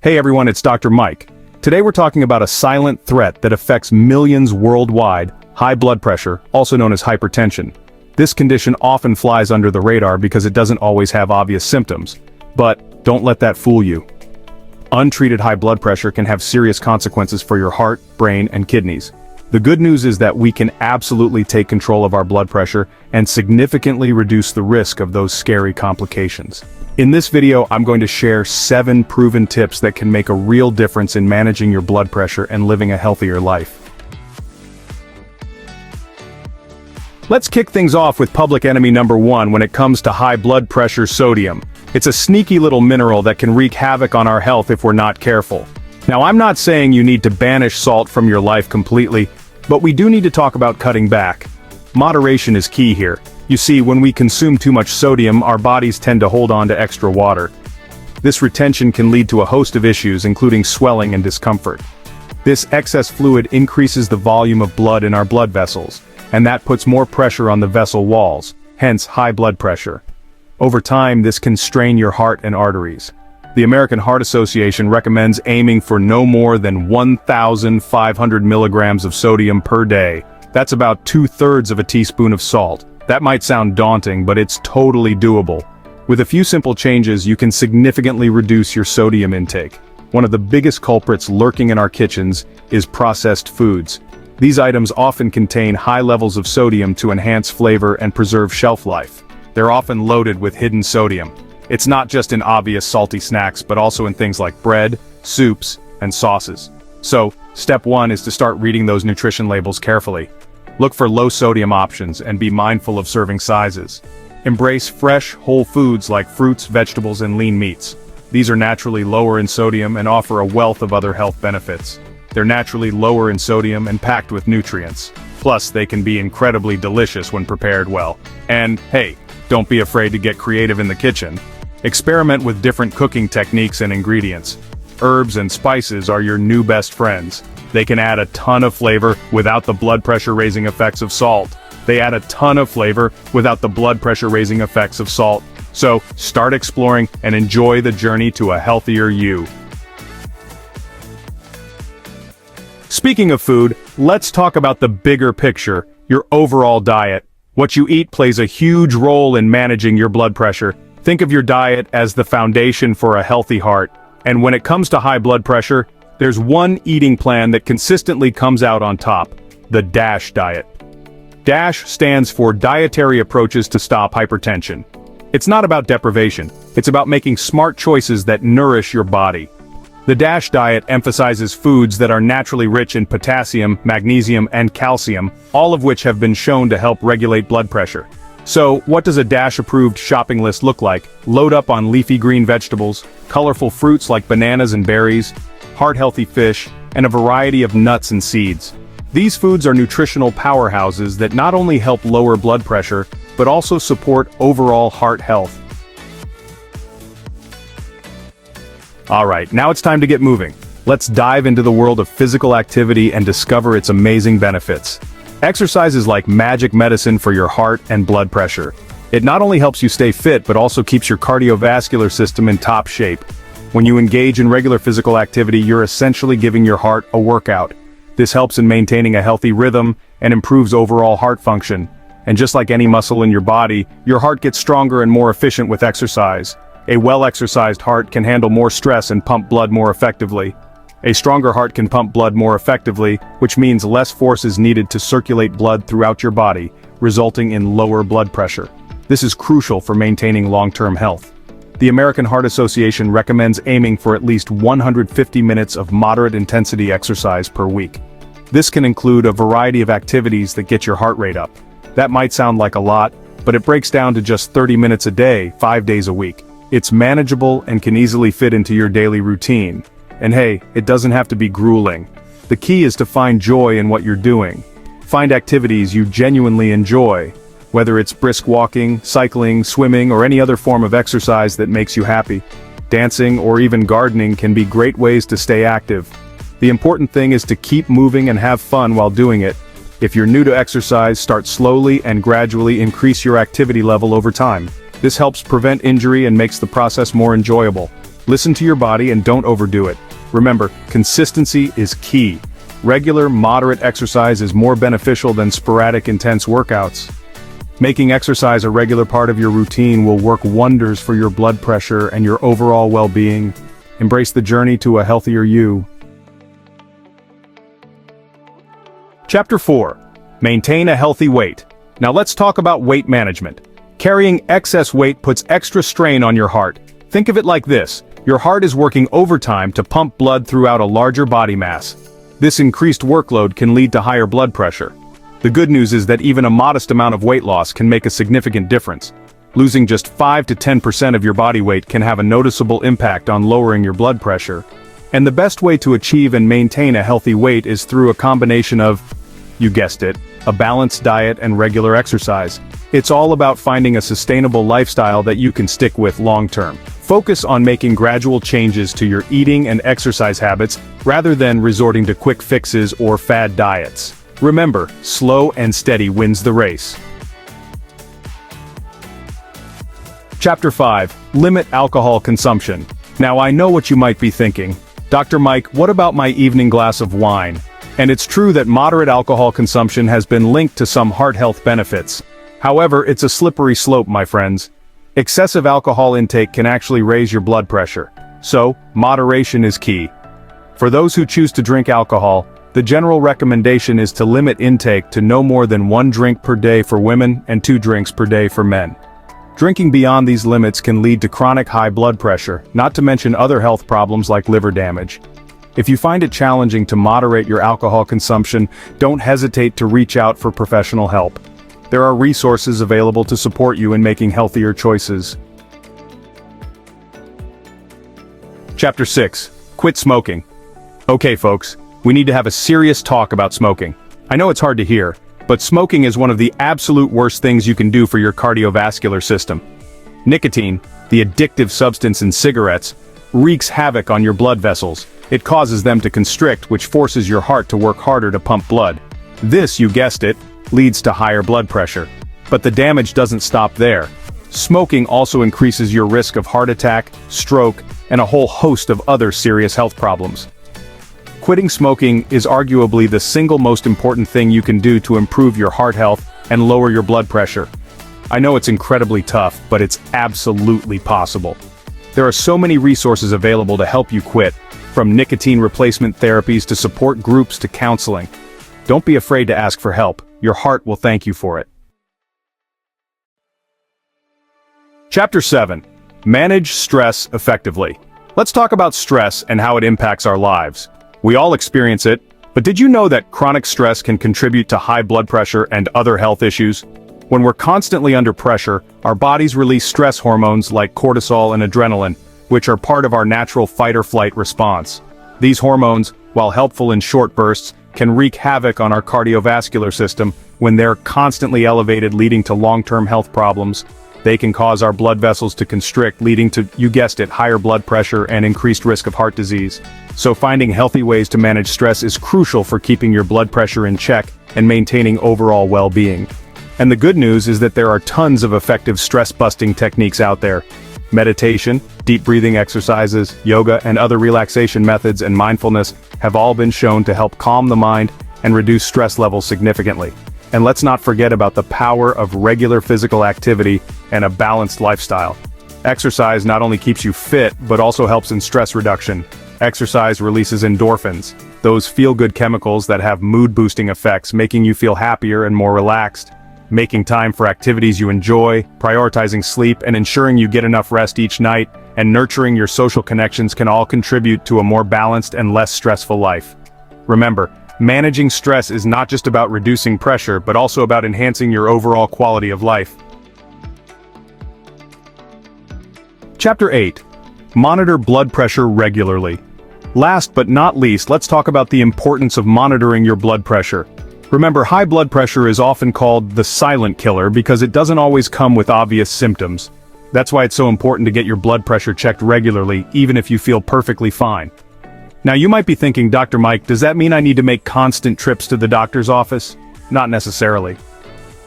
Hey everyone, it's Dr. Mike. Today we're talking about a silent threat that affects millions worldwide, high blood pressure, also known as hypertension. This condition often flies under the radar because it doesn't always have obvious symptoms. But don't let that fool you. Untreated high blood pressure can have serious consequences for your heart, brain, and kidneys. The good news is that we can absolutely take control of our blood pressure and significantly reduce the risk of those scary complications. In this video, I'm going to share 7 proven tips that can make a real difference in managing your blood pressure and living a healthier life. Let's kick things off with public enemy number 1 when it comes to high blood pressure: sodium. It's a sneaky little mineral that can wreak havoc on our health if we're not careful. Now, I'm not saying you need to banish salt from your life completely, but we do need to talk about cutting back. Moderation is key here. You see, when we consume too much sodium, our bodies tend to hold on to extra water. This retention can lead to a host of issues, including swelling and discomfort. This excess fluid increases the volume of blood in our blood vessels, and that puts more pressure on the vessel walls, hence high blood pressure. Over time, this can strain your heart and arteries. The American Heart Association recommends aiming for no more than 1,500 milligrams of sodium per day. That's about 2/3 of a teaspoon of salt. That might sound daunting, but it's totally doable. With a few simple changes, you can significantly reduce your sodium intake. One of the biggest culprits lurking in our kitchens is processed foods. These items often contain high levels of sodium to enhance flavor and preserve shelf life. They're often loaded with hidden sodium. It's not just in obvious salty snacks, but also in things like bread, soups, and sauces. So, step 1 is to start reading those nutrition labels carefully. Look for low-sodium options and be mindful of serving sizes. Embrace fresh, whole foods like fruits, vegetables, and lean meats. These are naturally lower in sodium and offer a wealth of other health benefits. They're naturally lower in sodium and packed with nutrients. Plus, they can be incredibly delicious when prepared well. And, hey, don't be afraid to get creative in the kitchen. Experiment with different cooking techniques and ingredients. Herbs and spices are your new best friends. They can add a ton of flavor without the blood pressure raising effects of salt. So, start exploring and enjoy the journey to a healthier you. Speaking of food, let's talk about the bigger picture, your overall diet. What you eat plays a huge role in managing your blood pressure. Think of your diet as the foundation for a healthy heart. And when it comes to high blood pressure, there's one eating plan that consistently comes out on top: the DASH diet. DASH stands for Dietary Approaches to Stop Hypertension. It's not about deprivation, it's about making smart choices that nourish your body. The DASH diet emphasizes foods that are naturally rich in potassium, magnesium, and calcium, all of which have been shown to help regulate blood pressure. So, what does a DASH-approved shopping list look like? Load up on leafy green vegetables, colorful fruits like bananas and berries, heart-healthy fish, and a variety of nuts and seeds. These foods are nutritional powerhouses that not only help lower blood pressure, but also support overall heart health. Alright, now it's time to get moving. Let's dive into the world of physical activity and discover its amazing benefits. Exercise is like magic medicine for your heart and blood pressure. It not only helps you stay fit, but also keeps your cardiovascular system in top shape. When you engage in regular physical activity, you're essentially giving your heart a workout. This helps in maintaining a healthy rhythm and improves overall heart function. And just like any muscle in your body, your heart gets stronger and more efficient with exercise. A well-exercised heart can handle more stress and pump blood more effectively. A stronger heart can pump blood more effectively, which means less force is needed to circulate blood throughout your body, resulting in lower blood pressure. This is crucial for maintaining long-term health. The American Heart Association recommends aiming for at least 150 minutes of moderate-intensity exercise per week. This can include a variety of activities that get your heart rate up. That might sound like a lot, but it breaks down to just 30 minutes a day, 5 days a week. It's manageable and can easily fit into your daily routine. And hey, it doesn't have to be grueling. The key is to find joy in what you're doing. Find activities you genuinely enjoy, whether it's brisk walking, cycling, swimming, or any other form of exercise that makes you happy. Dancing or even gardening can be great ways to stay active. The important thing is to keep moving and have fun while doing it. If you're new to exercise, start slowly and gradually increase your activity level over time. This helps prevent injury and makes the process more enjoyable. Listen to your body and don't overdo it. Remember, consistency is key. Regular, moderate exercise is more beneficial than sporadic, intense workouts. Making exercise a regular part of your routine will work wonders for your blood pressure and your overall well-being. Embrace the journey to a healthier you. Chapter 4. Maintain a healthy weight. Now let's talk about weight management. Carrying excess weight puts extra strain on your heart. Think of it like this: your heart is working overtime to pump blood throughout a larger body mass. This increased workload can lead to higher blood pressure. The good news is that even a modest amount of weight loss can make a significant difference. Losing just 5 to 10% of your body weight can have a noticeable impact on lowering your blood pressure. And the best way to achieve and maintain a healthy weight is through a combination of, you guessed it, a balanced diet and regular exercise. It's all about finding a sustainable lifestyle that you can stick with long-term. Focus on making gradual changes to your eating and exercise habits rather than resorting to quick fixes or fad diets. Remember, slow and steady wins the race. Chapter 5. Limit alcohol consumption. Now I know what you might be thinking. Dr. Mike, what about my evening glass of wine? And it's true that moderate alcohol consumption has been linked to some heart health benefits. However, it's a slippery slope, my friends. Excessive alcohol intake can actually raise your blood pressure. So, moderation is key. For those who choose to drink alcohol, the general recommendation is to limit intake to no more than 1 drink per day for women and 2 drinks per day for men. Drinking beyond these limits can lead to chronic high blood pressure, not to mention other health problems like liver damage. If you find it challenging to moderate your alcohol consumption, don't hesitate to reach out for professional help. There are resources available to support you in making healthier choices. Chapter 6. Quit smoking. Okay folks, we need to have a serious talk about smoking. I know it's hard to hear, but smoking is one of the absolute worst things you can do for your cardiovascular system. Nicotine, the addictive substance in cigarettes, wreaks havoc on your blood vessels. It causes them to constrict, which forces your heart to work harder to pump blood. This, you guessed it, leads to higher blood pressure. But the damage doesn't stop there. Smoking also increases your risk of heart attack, stroke, and a whole host of other serious health problems. Quitting smoking is arguably the single most important thing you can do to improve your heart health and lower your blood pressure. I know it's incredibly tough, but it's absolutely possible. There are so many resources available to help you quit, from nicotine replacement therapies to support groups to counseling. Don't be afraid to ask for help. Your heart will thank you for it. Chapter 7. Manage stress effectively. Let's talk about stress and how it impacts our lives. We all experience it, but did you know that chronic stress can contribute to high blood pressure and other health issues? When we're constantly under pressure, our bodies release stress hormones like cortisol and adrenaline, which are part of our natural fight-or-flight response. These hormones, while helpful in short bursts, can wreak havoc on our cardiovascular system when they're constantly elevated, leading to long-term health problems. They can cause our blood vessels to constrict, leading to, you guessed it, higher blood pressure and increased risk of heart disease. So finding healthy ways to manage stress is crucial for keeping your blood pressure in check and maintaining overall well-being. And the good news is that there are tons of effective stress-busting techniques out there. Meditation, deep breathing exercises, yoga, and other relaxation methods and mindfulness have all been shown to help calm the mind and reduce stress levels significantly. And let's not forget about the power of regular physical activity and a balanced lifestyle. Exercise not only keeps you fit, but also helps in stress reduction. Exercise releases endorphins, those feel-good chemicals that have mood-boosting effects, making you feel happier and more relaxed. Making time for activities you enjoy, prioritizing sleep, and ensuring you get enough rest each night, and nurturing your social connections can all contribute to a more balanced and less stressful life. Remember, managing stress is not just about reducing pressure, but also about enhancing your overall quality of life. Chapter 8. Monitor blood pressure regularly. Last but not least, let's talk about the importance of monitoring your blood pressure. Remember, high blood pressure is often called the silent killer because it doesn't always come with obvious symptoms. That's why it's so important to get your blood pressure checked regularly, even if you feel perfectly fine. Now you might be thinking, Dr. Mike, does that mean I need to make constant trips to the doctor's office? Not necessarily.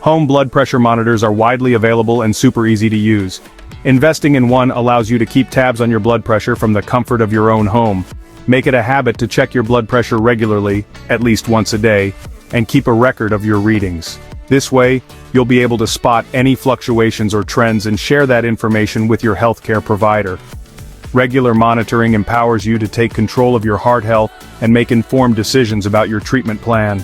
Home blood pressure monitors are widely available and super easy to use. Investing in one allows you to keep tabs on your blood pressure from the comfort of your own home. Make it a habit to check your blood pressure regularly, at least once a day, and keep a record of your readings. This way, you'll be able to spot any fluctuations or trends and share that information with your healthcare provider. Regular monitoring empowers you to take control of your heart health and make informed decisions about your treatment plan.